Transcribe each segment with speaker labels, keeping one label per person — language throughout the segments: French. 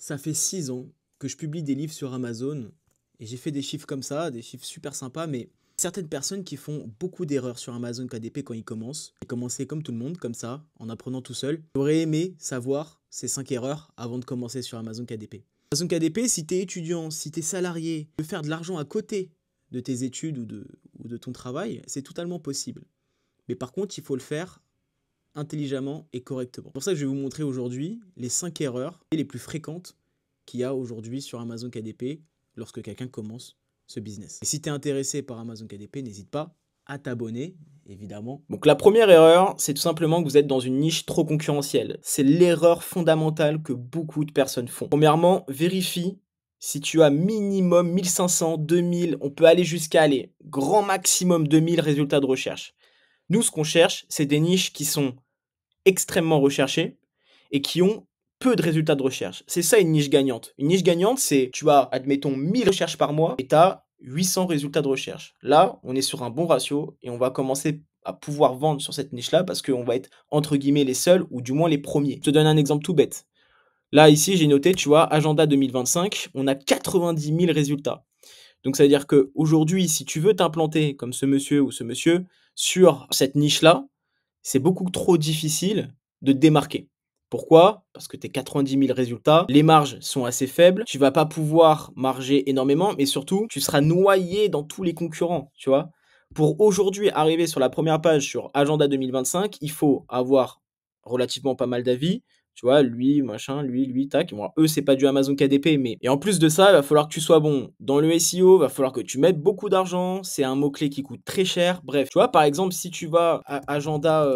Speaker 1: Ça fait 6 ans que je publie des livres sur Amazon et j'ai fait des chiffres comme ça, des chiffres super sympas, mais certaines personnes qui font beaucoup d'erreurs sur Amazon KDP quand ils commencent. J'ai commencé comme tout le monde, comme ça, en apprenant tout seul. J'aurais aimé savoir ces 5 erreurs avant de commencer sur Amazon KDP. Amazon KDP, si tu es étudiant, si tu es salarié, tu veux faire de l'argent à côté de tes études ou de ton travail, c'est totalement possible. Mais par contre, il faut le faire intelligemment et correctement. C'est pour ça que je vais vous montrer aujourd'hui les 5 erreurs les plus fréquentes qu'il y a aujourd'hui sur Amazon KDP lorsque quelqu'un commence ce business. Et si tu es intéressé par Amazon KDP, n'hésite pas à t'abonner, évidemment.
Speaker 2: Donc la première erreur, c'est tout simplement que vous êtes dans une niche trop concurrentielle. C'est l'erreur fondamentale que beaucoup de personnes font. Premièrement, vérifie si tu as minimum 1500, 2000, on peut aller jusqu'à aller grand maximum 2000 résultats de recherche. Nous, ce qu'on cherche, c'est des niches qui sont extrêmement recherchées et qui ont peu de résultats de recherche. C'est ça une niche gagnante. Une niche gagnante, c'est tu as, admettons, 1000 recherches par mois et tu as 800 résultats de recherche. Là, on est sur un bon ratio et on va commencer à pouvoir vendre sur cette niche-là parce qu'on va être, entre guillemets, les seuls ou du moins les premiers. Je te donne un exemple tout bête. Là, ici, j'ai noté, tu vois, agenda 2025, on a 90 000 résultats. Donc, ça veut dire qu'aujourd'hui, si tu veux t'implanter comme ce monsieur ou ce monsieur sur cette niche-là, c'est beaucoup trop difficile de te démarquer. Pourquoi? Parce que tes 90 000 résultats, les marges sont assez faibles, tu vas pas pouvoir marger énormément, mais surtout, tu seras noyé dans tous les concurrents, tu vois. Pour aujourd'hui arriver sur la première page sur Agenda 2025, il faut avoir relativement pas mal d'avis, tu vois, lui, machin, lui, tac. Bon, eux, c'est pas du Amazon KDP, mais. Et en plus de ça, il va falloir que tu sois bon dans le SEO, il va falloir que tu mettes beaucoup d'argent. C'est un mot-clé qui coûte très cher. Bref, tu vois, par exemple, si tu vas à Agenda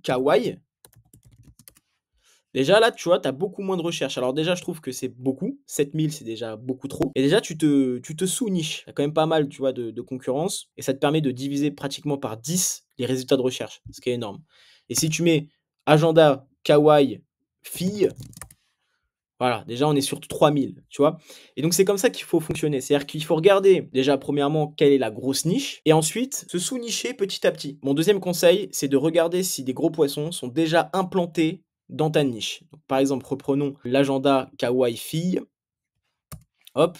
Speaker 2: Kawaii, déjà là, tu vois, tu as beaucoup moins de recherches. Alors, déjà, je trouve que c'est beaucoup. 7000, c'est déjà beaucoup trop. Et déjà, tu te sous-niches. Il y a quand même pas mal, tu vois, de concurrence. Et ça te permet de diviser pratiquement par 10 les résultats de recherche, ce qui est énorme. Et si tu mets Agenda Kawaii fille, voilà, déjà on est sur 3000, tu vois. Et donc c'est comme ça qu'il faut fonctionner. C'est-à-dire qu'il faut regarder déjà premièrement quelle est la grosse niche et ensuite se sous-nicher petit à petit. Mon deuxième conseil, c'est de regarder si des gros poissons sont déjà implantés dans ta niche. Donc, par exemple, reprenons l'agenda Kawaii fille. Hop.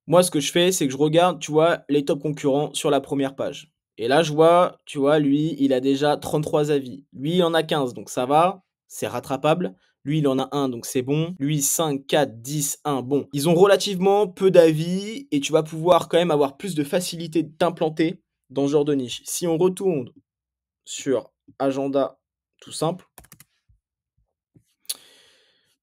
Speaker 2: Moi, ce que je fais, c'est que je regarde, tu vois, les top concurrents sur la première page. Et là, je vois, tu vois, lui, il a déjà 33 avis. Lui, il en a 15, donc ça va, c'est rattrapable. Lui, il en a un, donc c'est bon. Lui, 5, 4, 10, 1, bon. Ils ont relativement peu d'avis et tu vas pouvoir quand même avoir plus de facilité de t'implanter dans ce genre de niche. Si on retourne sur agenda tout simple,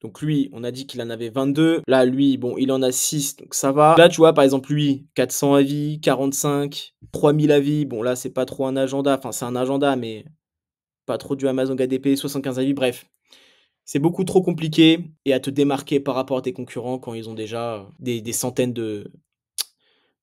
Speaker 2: donc lui, on a dit qu'il en avait 22. Là, lui, bon, il en a 6, donc ça va. Là, tu vois, par exemple, lui, 400 avis, 45, 3000 avis. Bon, là, c'est pas trop un agenda. Enfin, c'est un agenda, mais pas trop du Amazon KDP, 75 avis. Bref, c'est beaucoup trop compliqué et à te démarquer par rapport à tes concurrents quand ils ont déjà des centaines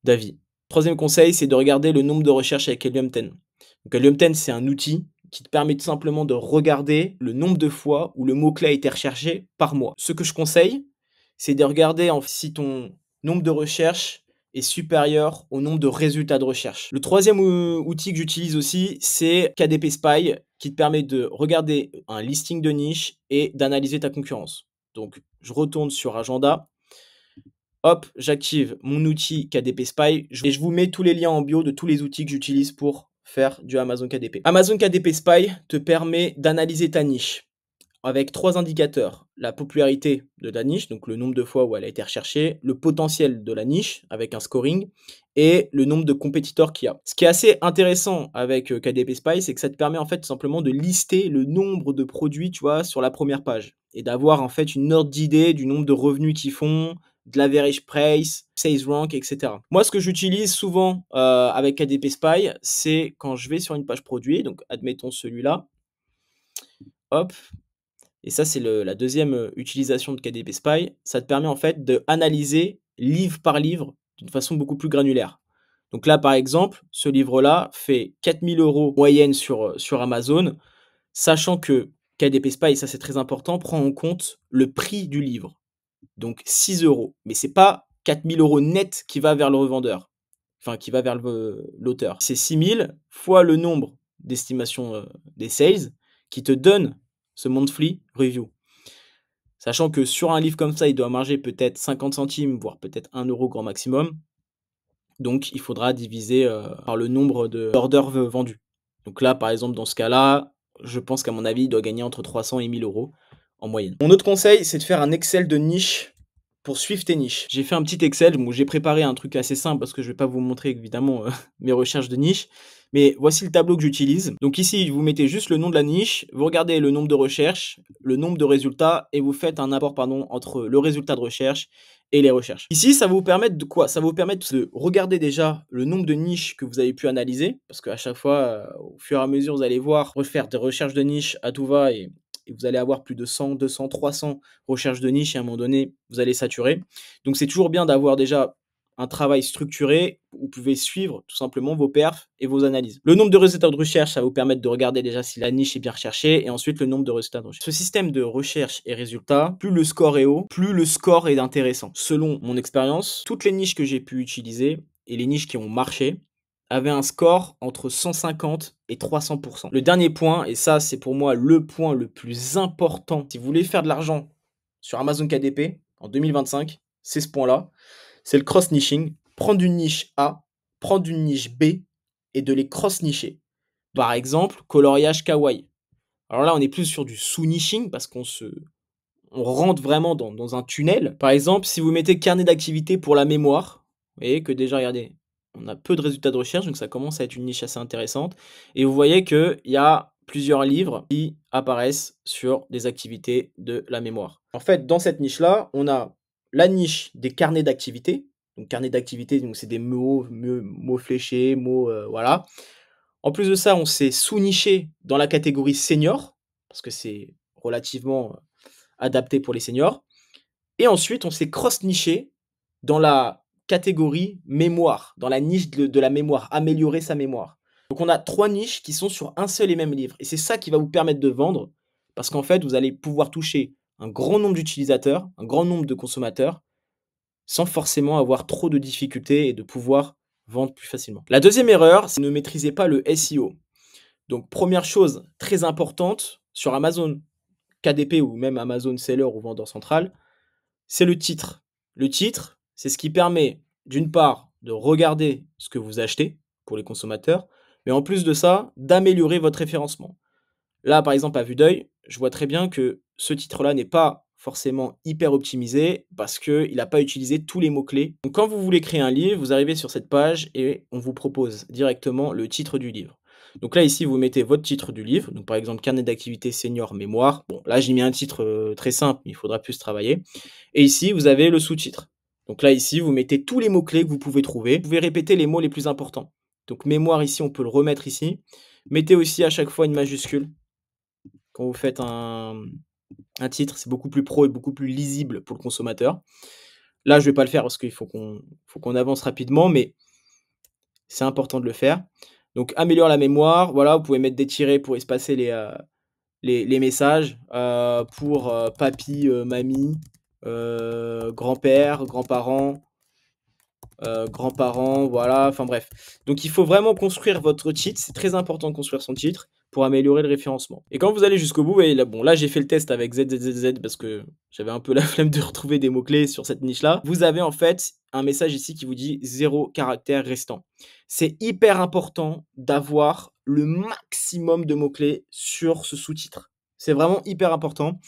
Speaker 2: d'avis. Troisième conseil, c'est de regarder le nombre de recherches avec Helium 10. Donc, Helium 10, c'est un outil qui te permet tout simplement de regarder le nombre de fois où le mot-clé a été recherché par mois. Ce que je conseille, c'est de regarder si ton nombre de recherches est supérieur au nombre de résultats de recherche. Le troisième outil que j'utilise aussi, c'est KDP Spy, qui te permet de regarder un listing de niche et d'analyser ta concurrence. Donc, je retourne sur Agenda. Hop, j'active mon outil KDP Spy et je vous mets tous les liens en bio de tous les outils que j'utilise pour faire du Amazon KDP. Amazon KDP Spy te permet d'analyser ta niche avec 3 indicateurs. La popularité de ta niche, donc le nombre de fois où elle a été recherchée, le potentiel de la niche avec un scoring et le nombre de compétiteurs qu'il y a. Ce qui est assez intéressant avec KDP Spy, c'est que ça te permet en fait tout simplement de lister le nombre de produits, tu vois, sur la première page et d'avoir en fait une ordre d'idée du nombre de revenus qu'ils font, de l'average price, sales rank, etc. Moi, ce que j'utilise souvent avec KDP Spy, c'est quand je vais sur une page produit, donc admettons celui-là, hop, et ça, c'est la deuxième utilisation de KDP Spy. Ça te permet en fait d'analyser livre par livre d'une façon beaucoup plus granulaire. Donc là, par exemple, ce livre-là fait 4000 € moyenne sur Amazon, sachant que KDP Spy, et ça c'est très important, prend en compte le prix du livre. Donc 6 euros. Mais c'est pas 4000 € net qui va vers le revendeur, enfin qui va vers l'auteur. C'est 6000 fois le nombre d'estimations des sales qui te donne ce monthly review. Sachant que sur un livre comme ça, il doit marger peut-être 50 centimes, voire peut-être 1 euro grand maximum. Donc, il faudra diviser par le nombre d'orders vendus. Donc là, par exemple, dans ce cas-là, je pense qu'à mon avis, il doit gagner entre 300 et 1000 euros en moyenne. Mon autre conseil, c'est de faire un Excel de niche pour suivre tes niches. J'ai fait un petit Excel où j'ai préparé un truc assez simple parce que je ne vais pas vous montrer évidemment mes recherches de niche. Mais voici le tableau que j'utilise. Donc ici, vous mettez juste le nom de la niche, vous regardez le nombre de recherches, le nombre de résultats et vous faites un apport entre le résultat de recherche et les recherches. Ici, ça va vous permettre de quoi? Ça va vous permettre de regarder déjà le nombre de niches que vous avez pu analyser, parce qu'à chaque fois, au fur et à mesure, vous allez voir refaire des recherches de niche à tout va et vous allez avoir plus de 100, 200, 300 recherches de niche et à un moment donné, vous allez saturer. Donc c'est toujours bien d'avoir déjà un travail structuré où vous pouvez suivre tout simplement vos perfs et vos analyses. Le nombre de résultats de recherche, ça va vous permettre de regarder déjà si la niche est bien recherchée et ensuite le nombre de résultats de recherche. Ce système de recherche et résultats, plus le score est haut, plus le score est intéressant. Selon mon expérience, toutes les niches que j'ai pu utiliser et les niches qui ont marché avaient un score entre 150 et 300%. Le dernier point, et ça c'est pour moi le point le plus important, si vous voulez faire de l'argent sur Amazon KDP en 2025, c'est ce point-là. C'est le cross-niching, prendre une niche A, prendre une niche B et de les cross-nicher. Par exemple, coloriage kawaii. Alors là, on est plus sur du sous-niching parce on rentre vraiment dans un tunnel. Par exemple, si vous mettez carnet d'activité pour la mémoire, vous voyez que déjà, regardez, on a peu de résultats de recherche, donc ça commence à être une niche assez intéressante. Et vous voyez qu'il y a plusieurs livres qui apparaissent sur des activités de la mémoire. En fait, dans cette niche-là, on a la niche des carnets d'activité. Donc, carnet d'activité, donc c'est des mots fléchés, voilà. En plus de ça, on s'est sous-niché dans la catégorie senior, parce que c'est relativement adapté pour les seniors. Et ensuite, on s'est cross-niché dans la catégorie mémoire, dans la niche de la mémoire, améliorer sa mémoire. Donc on a 3 niches qui sont sur un seul et même livre. Et c'est ça qui va vous permettre de vendre, parce qu'en fait, vous allez pouvoir toucher un grand nombre d'utilisateurs, un grand nombre de consommateurs, sans forcément avoir trop de difficultés et de pouvoir vendre plus facilement. La deuxième erreur, c'est de ne maîtriser pas le SEO. Donc première chose très importante sur Amazon KDP ou même Amazon Seller ou vendeur central, c'est le titre. Le titre, c'est ce qui permet d'une part de regarder ce que vous achetez pour les consommateurs, mais en plus de ça, d'améliorer votre référencement. Là, par exemple, à vue d'œil, je vois très bien que ce titre-là n'est pas forcément hyper optimisé parce qu'il n'a pas utilisé tous les mots-clés. Donc quand vous voulez créer un livre, vous arrivez sur cette page et on vous propose directement le titre du livre. Donc là, ici, vous mettez votre titre du livre. Donc par exemple, carnet d'activité senior mémoire. Bon, là, j'ai mis un titre très simple, mais il faudra plus travailler. Et ici, vous avez le sous-titre. Donc là, ici, vous mettez tous les mots-clés que vous pouvez trouver. Vous pouvez répéter les mots les plus importants. Donc mémoire, ici, on peut le remettre ici. Mettez aussi à chaque fois une majuscule quand vous faites un titre, c'est beaucoup plus pro et beaucoup plus lisible pour le consommateur. Là, je ne vais pas le faire parce qu'il faut qu'on avance rapidement, mais c'est important de le faire. Donc, améliore la mémoire. Voilà, vous pouvez mettre des tirets pour espacer les messages. Pour papy, mamie, grand-père, grands-parents, grands-parents, voilà, enfin bref. Donc il faut vraiment construire votre titre, c'est très important de construire son titre pour améliorer le référencement. Et quand vous allez jusqu'au bout, et là, bon, là j'ai fait le test avec ZZZZ parce que j'avais un peu la flemme de retrouver des mots-clés sur cette niche-là. Vous avez en fait un message ici qui vous dit 0 caractère restant. C'est hyper important d'avoir le maximum de mots-clés sur ce sous-titre. C'est vraiment hyper important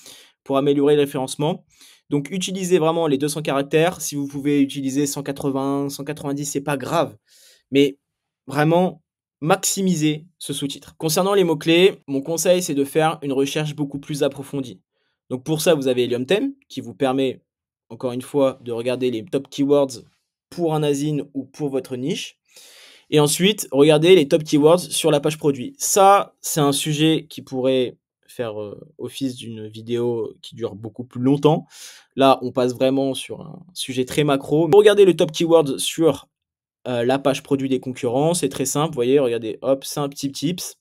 Speaker 2: pour améliorer le référencement. Donc utilisez vraiment les 200 caractères. Si vous pouvez utiliser 180, 190, c'est pas grave. Mais vraiment, maximisez ce sous-titre. Concernant les mots-clés, mon conseil, c'est de faire une recherche beaucoup plus approfondie. Donc pour ça, vous avez Helium 10 qui vous permet, encore une fois, de regarder les top keywords pour un asine ou pour votre niche. Et ensuite, regardez les top keywords sur la page produit. Ça, c'est un sujet qui pourrait faire office d'une vidéo qui dure beaucoup plus longtemps. Là, on passe vraiment sur un sujet très macro. Regardez le top keyword sur la page produit des concurrents. C'est très simple, vous voyez, regardez, hop, c'est un petit tips.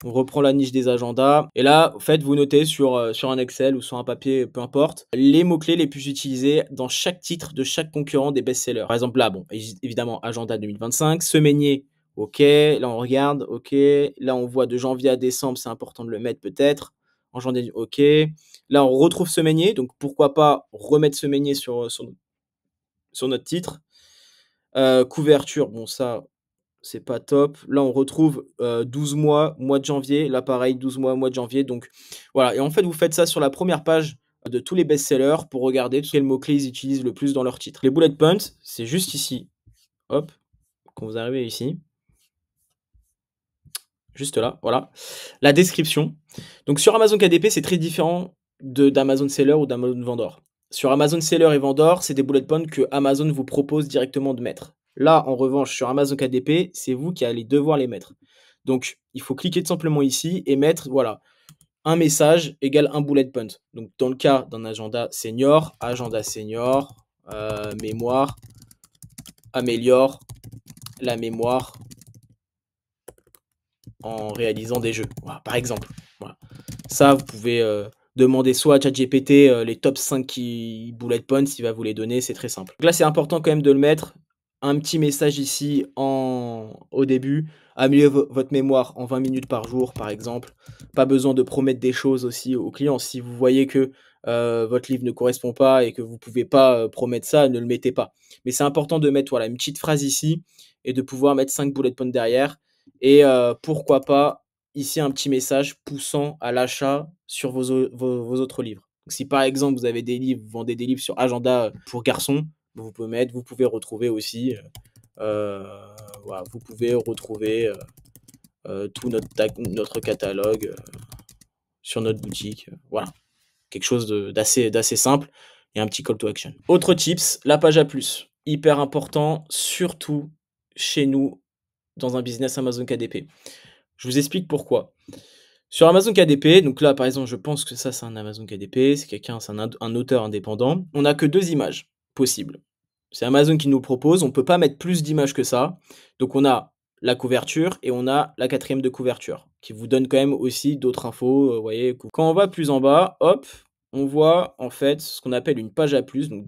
Speaker 2: On reprend la niche des agendas. Et là, en fait, vous notez sur un Excel ou sur un papier, peu importe, les mots-clés les plus utilisés dans chaque titre de chaque concurrent des best-sellers. Par exemple, là, bon, évidemment, agenda 2025, semainier, ok, là on regarde, ok, là on voit de janvier à décembre, c'est important de le mettre peut-être, en janvier, ok, Là, on retrouve Semainier, donc pourquoi pas remettre Semainier sur notre titre. Couverture, bon ça, c'est pas top. Là, on retrouve 12 mois, mois de janvier. Là, pareil, 12 mois, mois de janvier. Donc voilà. Et en fait, vous faites ça sur la première page de tous les best-sellers pour regarder quels mots-clés ils utilisent le plus dans leur titre. Les bullet points, c'est juste ici. Hop, quand vous arrivez ici. Juste là, voilà. La description. Donc sur Amazon KDP, c'est très différent d'Amazon Seller ou d'Amazon Vendor. Sur Amazon Seller et Vendor, c'est des bullet points que Amazon vous propose directement de mettre. Là, en revanche, sur Amazon KDP, c'est vous qui allez devoir les mettre. Donc, il faut cliquer tout simplement ici et mettre, voilà, un message égale un bullet point. Donc, dans le cas d'un agenda senior, mémoire, améliore la mémoire en réalisant des jeux, voilà, par exemple. Voilà. Ça, vous pouvez demander soit à ChatGPT les top 5 bullet points, il va vous les donner, c'est très simple. Donc là, c'est important quand même de le mettre. Un petit message ici au début. Améliorer votre mémoire en 20 minutes par jour, par exemple. Pas besoin de promettre des choses aussi aux clients. Si vous voyez que votre livre ne correspond pas et que vous ne pouvez pas promettre ça, ne le mettez pas. Mais c'est important de mettre voilà, une petite phrase ici et de pouvoir mettre 5 bullet points derrière. Et pourquoi pas ici un petit message poussant à l'achat sur vos autres livres. Donc, si par exemple vous avez des livres, vous vendez des livres sur agenda pour garçons, vous pouvez retrouver aussi, voilà, vous pouvez retrouver tout notre catalogue sur notre boutique. Voilà, quelque chose d'assez simple et un petit call to action. Autre tips, la page A+. Hyper important, surtout chez nous dans un business Amazon KDP. Je vous explique pourquoi. Sur Amazon KDP, donc là par exemple, je pense que ça c'est un Amazon KDP, c'est un auteur indépendant. On n'a que 2 images possibles. C'est Amazon qui nous propose, on ne peut pas mettre plus d'images que ça. Donc on a la couverture et on a la 4e de couverture, qui vous donne quand même aussi d'autres infos. Vous voyez, quand on va plus en bas, hop, on voit en fait ce qu'on appelle une page A+, donc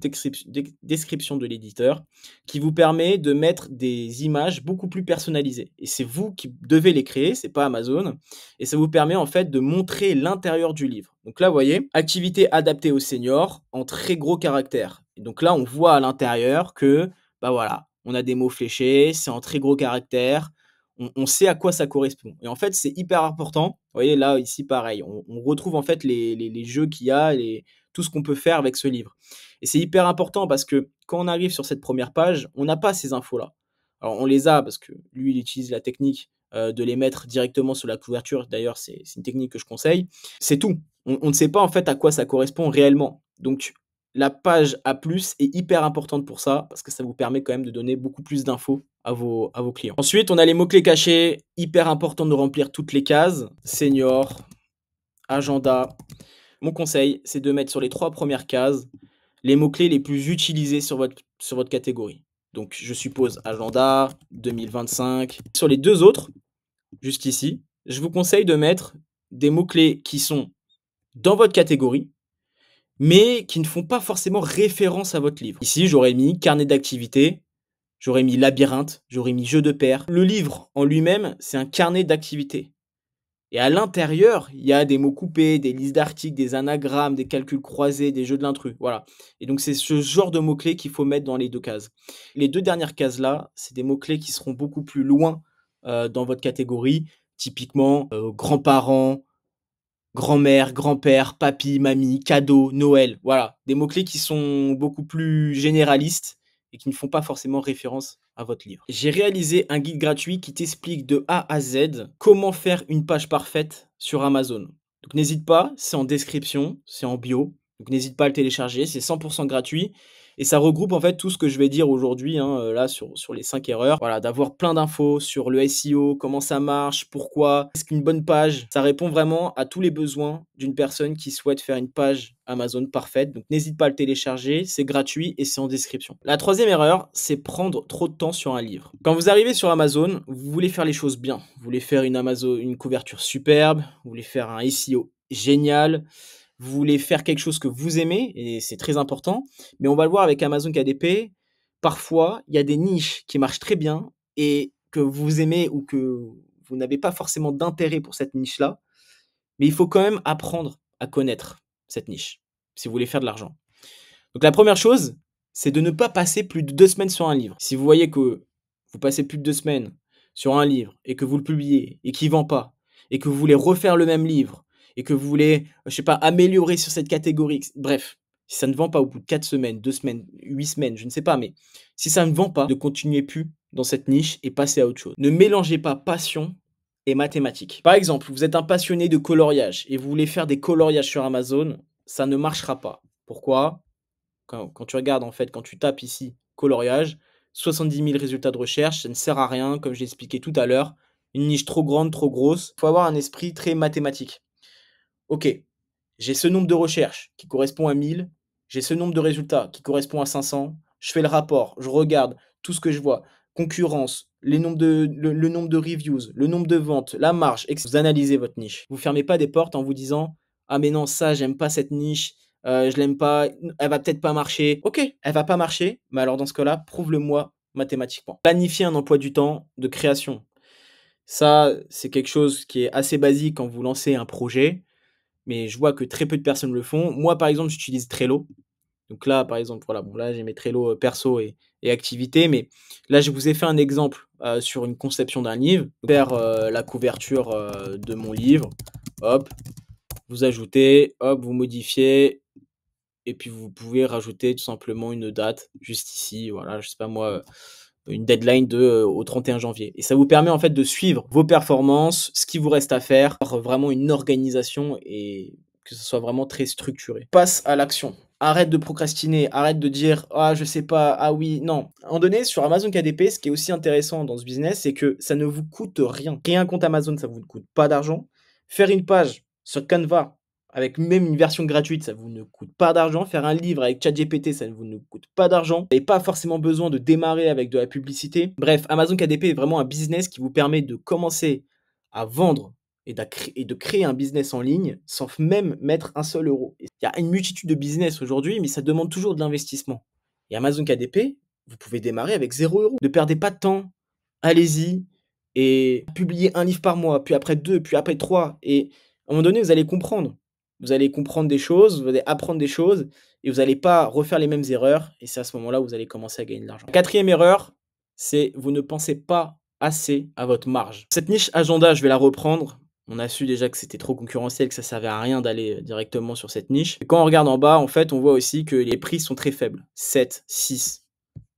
Speaker 2: description de l'éditeur, qui vous permet de mettre des images beaucoup plus personnalisées. Et c'est vous qui devez les créer, c'est pas Amazon. Et ça vous permet en fait de montrer l'intérieur du livre. Donc là, vous voyez, activité adaptée aux seniors en très gros caractères. Et donc là, on voit à l'intérieur que, bah voilà, on a des mots fléchés, c'est en très gros caractères. On sait à quoi ça correspond. Et en fait, c'est hyper important. Vous voyez, là, ici, pareil. On retrouve en fait les jeux qu'il y a, tout ce qu'on peut faire avec ce livre. Et c'est hyper important parce que quand on arrive sur cette première page, on n'a pas ces infos-là. Alors, on les a parce que lui, il utilise la technique de les mettre directement sur la couverture. D'ailleurs, c'est une technique que je conseille. C'est tout. On ne sait pas en fait à quoi ça correspond réellement. Donc, la page A+, est hyper importante pour ça, parce que ça vous permet quand même de donner beaucoup plus d'infos à vos clients. Ensuite, on a les mots-clés cachés, hyper important de remplir toutes les cases. Senior, agenda. Mon conseil, c'est de mettre sur les 3 premières cases les mots-clés les plus utilisés sur votre catégorie. Donc, je suppose agenda, 2025. Sur les 2 autres, juste ici, je vous conseille de mettre des mots-clés qui sont dans votre catégorie, mais qui ne font pas forcément référence à votre livre. Ici, j'aurais mis carnet d'activités, j'aurais mis labyrinthe, j'aurais mis jeu de pair. Le livre en lui-même, c'est un carnet d'activités. Et à l'intérieur, il y a des mots coupés, des listes d'articles, des anagrammes, des calculs croisés, des jeux de l'intrus. Voilà. Et donc, c'est ce genre de mots-clés qu'il faut mettre dans les 2 cases. Les 2 dernières cases-là, c'est des mots-clés qui seront beaucoup plus loin dans votre catégorie. Typiquement, grands-parents, grand-mère, grand-père, papy, mamie, cadeau, Noël. Voilà, des mots-clés qui sont beaucoup plus généralistes et qui ne font pas forcément référence à votre livre. J'ai réalisé un guide gratuit qui t'explique de A à Z comment faire une page parfaite sur Amazon. Donc n'hésite pas, c'est en description, c'est en bio. Donc n'hésite pas à le télécharger, c'est 100% gratuit. Et ça regroupe en fait tout ce que je vais dire aujourd'hui, hein, là sur les 5 erreurs. Voilà, d'avoir plein d'infos sur le SEO, comment ça marche, pourquoi, est-ce qu'une bonne page, ça répond vraiment à tous les besoins d'une personne qui souhaite faire une page Amazon parfaite. Donc n'hésite pas à le télécharger, c'est gratuit et c'est en description. La 3e erreur, c'est prendre trop de temps sur un livre. Quand vous arrivez sur Amazon, vous voulez faire les choses bien. Vous voulez faire une couverture superbe, vous voulez faire un SEO génial, vous voulez faire quelque chose que vous aimez, et c'est très important, mais on va le voir avec Amazon KDP, parfois, il y a des niches qui marchent très bien et que vous aimez ou que vous n'avez pas forcément d'intérêt pour cette niche-là, mais il faut quand même apprendre à connaître cette niche, si vous voulez faire de l'argent. Donc la première chose, c'est de ne pas passer plus de 2 semaines sur un livre. Si vous voyez que vous passez plus de 2 semaines sur un livre et que vous le publiez et qu'il ne vend pas et que vous voulez refaire le même livre et que vous voulez, je sais pas, améliorer sur cette catégorie, bref, si ça ne vend pas au bout de 4 semaines, 2 semaines, 8 semaines, je ne sais pas, mais si ça ne vend pas, ne continuez plus dans cette niche et passez à autre chose. Ne mélangez pas passion et mathématiques. Par exemple, vous êtes un passionné de coloriage et vous voulez faire des coloriages sur Amazon, ça ne marchera pas. Pourquoi ? Quand tu regardes, en fait, quand tu tapes ici coloriage, 70 000 résultats de recherche, ça ne sert à rien, comme j'ai expliqué tout à l'heure. Une niche trop grande, trop grosse. Il faut avoir un esprit très mathématique. Ok, j'ai ce nombre de recherches qui correspond à 1000, j'ai ce nombre de résultats qui correspond à 500, je fais le rapport, je regarde tout ce que je vois, concurrence, le nombre de reviews, le nombre de ventes, la marge, etc. Vous analysez votre niche. Vous ne fermez pas des portes en vous disant « Ah mais non, ça, j'aime pas cette niche, je l'aime pas, elle va peut-être pas marcher. » Ok, elle va pas marcher, mais alors dans ce cas-là, prouve-le-moi mathématiquement. Planifiez un emploi du temps de création. Ça, c'est quelque chose qui est assez basique quand vous lancez un projet, mais je vois que très peu de personnes le font. Moi, par exemple, j'utilise Trello. Donc là, par exemple, voilà, bon, là, j'ai mes Trello perso et activités, mais là, je vous ai fait un exemple sur une conception d'un livre. Faire la couverture de mon livre, hop, vous ajoutez, hop, vous modifiez, et puis vous pouvez rajouter tout simplement une date, juste ici, voilà, je sais pas moi, une deadline au 31 janvier. Et ça vous permet en fait de suivre vos performances, ce qu'il vous reste à faire, avoir vraiment une organisation et que ce soit vraiment très structuré. Passe à l'action. Arrête de procrastiner, arrête de dire ah je sais pas, ah oui, non. À un moment donné, sur Amazon KDP, ce qui est aussi intéressant dans ce business, c'est que ça ne vous coûte rien. Créer un compte Amazon, ça vous ne coûte pas d'argent. Faire une page sur Canva, avec même une version gratuite, ça vous ne coûte pas d'argent. Faire un livre avec ChatGPT, ça ne vous ne coûte pas d'argent. Vous n'avez pas forcément besoin de démarrer avec de la publicité. Bref, Amazon KDP est vraiment un business qui vous permet de commencer à vendre et de créer un business en ligne sans même mettre un seul euro. Il y a une multitude de business aujourd'hui, mais ça demande toujours de l'investissement. Et Amazon KDP, vous pouvez démarrer avec 0 euros. Ne perdez pas de temps, allez-y et publiez un livre par mois, puis après 2, puis après 3. Et à un moment donné, vous allez comprendre. Vous allez comprendre des choses, vous allez apprendre des choses et vous n'allez pas refaire les mêmes erreurs. Et c'est à ce moment-là où vous allez commencer à gagner de l'argent. La quatrième erreur, c'est vous ne pensez pas assez à votre marge. Cette niche agenda, je vais la reprendre. On a su déjà que c'était trop concurrentiel, que ça ne servait à rien d'aller directement sur cette niche. Et quand on regarde en bas, en fait, on voit aussi que les prix sont très faibles. 7, 6,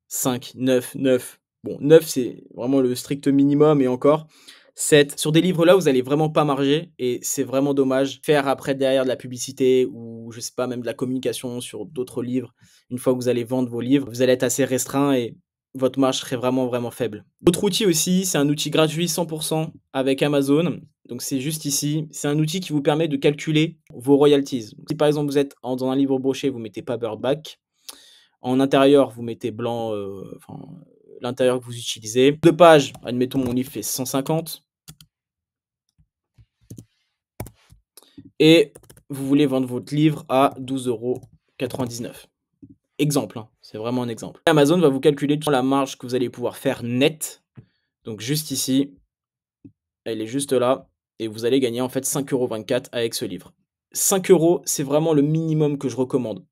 Speaker 2: 5, 9, 9. Bon, 9, c'est vraiment le strict minimum et encore. 7. Sur des livres là, vous allez vraiment pas marger et c'est vraiment dommage. Faire après derrière de la publicité ou je sais pas, même de la communication sur d'autres livres, une fois que vous allez vendre vos livres, vous allez être assez restreint et votre marge serait vraiment, vraiment faible. Autre outil aussi, c'est un outil gratuit 100% avec Amazon. Donc c'est juste ici, c'est un outil qui vous permet de calculer vos royalties. Si par exemple vous êtes dans un livre broché, vous mettez paperback. En intérieur, vous mettez blanc, l'intérieur que vous utilisez. De pages, admettons mon livre fait 150. Et vous voulez vendre votre livre à 12,99 €. Exemple, hein, c'est vraiment un exemple. Amazon va vous calculer la marge que vous allez pouvoir faire net. Donc juste ici, elle est juste là. Et vous allez gagner en fait 5,24 € avec ce livre. 5 €, c'est vraiment le minimum que je recommande.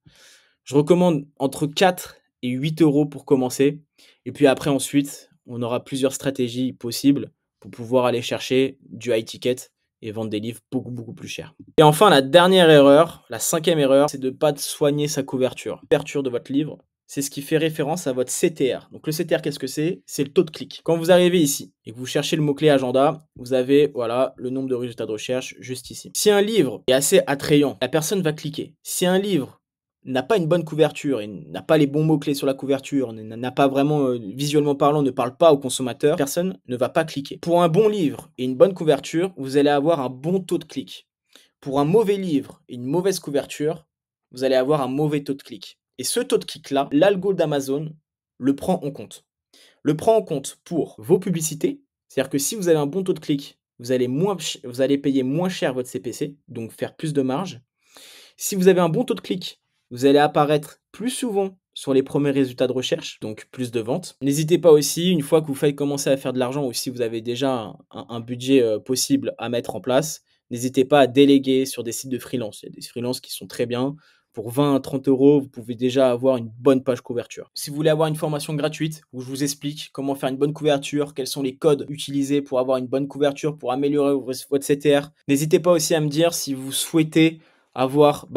Speaker 2: Je recommande entre 4 et 8 € pour commencer. Et puis après, ensuite, on aura plusieurs stratégies possibles pour pouvoir aller chercher du high ticket et vendre des livres beaucoup, beaucoup plus chers. Et enfin, la dernière erreur, la cinquième erreur, c'est de ne pas soigner sa couverture. La couverture de votre livre, c'est ce qui fait référence à votre CTR. Donc le CTR, qu'est-ce que c'est? C'est le taux de clic. Quand vous arrivez ici et que vous cherchez le mot-clé agenda, vous avez voilà, le nombre de résultats de recherche juste ici. Si un livre est assez attrayant, la personne va cliquer. Si un livre n'a pas une bonne couverture, et n'a pas les bons mots-clés sur la couverture, n'a pas vraiment, visuellement parlant, ne parle pas au consommateur, personne ne va pas cliquer. Pour un bon livre et une bonne couverture, vous allez avoir un bon taux de clic. Pour un mauvais livre et une mauvaise couverture, vous allez avoir un mauvais taux de clic. Et ce taux de clic-là, l'algo d'Amazon le prend en compte. Le prend en compte pour vos publicités, c'est-à-dire que si vous avez un bon taux de clic, vous allez payer moins cher votre CPC, donc faire plus de marge. Si vous avez un bon taux de clic, vous allez apparaître plus souvent sur les premiers résultats de recherche, donc plus de ventes. N'hésitez pas aussi, une fois que vous faites commencer à faire de l'argent ou si vous avez déjà un budget possible à mettre en place, n'hésitez pas à déléguer sur des sites de freelance. Il y a des freelances qui sont très bien. Pour 20 à 30 euros, vous pouvez déjà avoir une bonne page couverture. Si vous voulez avoir une formation gratuite où je vous explique comment faire une bonne couverture, quels sont les codes utilisés pour avoir une bonne couverture, pour améliorer votre CTR, n'hésitez pas aussi à me dire si vous souhaitez avoir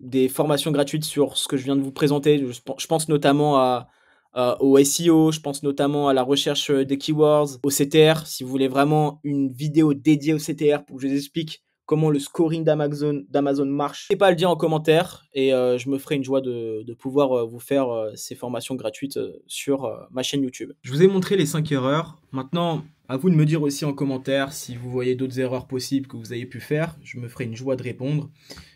Speaker 2: des formations gratuites sur ce que je viens de vous présenter. Je pense notamment au SEO, je pense notamment à la recherche des keywords, au CTR. Si vous voulez vraiment une vidéo dédiée au CTR pour que je vous explique comment le scoring d'Amazon marche, n'hésitez pas à le dire en commentaire et je me ferai une joie de pouvoir vous faire ces formations gratuites sur ma chaîne YouTube. Je vous ai montré les 5 erreurs. Maintenant, à vous de me dire aussi en commentaire si vous voyez d'autres erreurs possibles que vous avez pu faire. Je me ferai une joie de répondre.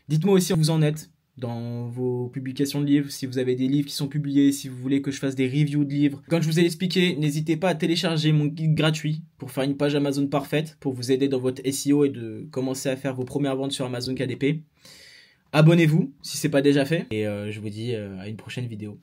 Speaker 2: Dites-moi aussi où vous en êtes dans vos publications de livres, si vous avez des livres qui sont publiés, si vous voulez que je fasse des reviews de livres. Comme je vous ai expliqué, n'hésitez pas à télécharger mon guide gratuit pour faire une page Amazon parfaite, pour vous aider dans votre SEO et de commencer à faire vos premières ventes sur Amazon KDP. Abonnez-vous si ce n'est pas déjà fait et je vous dis à une prochaine vidéo.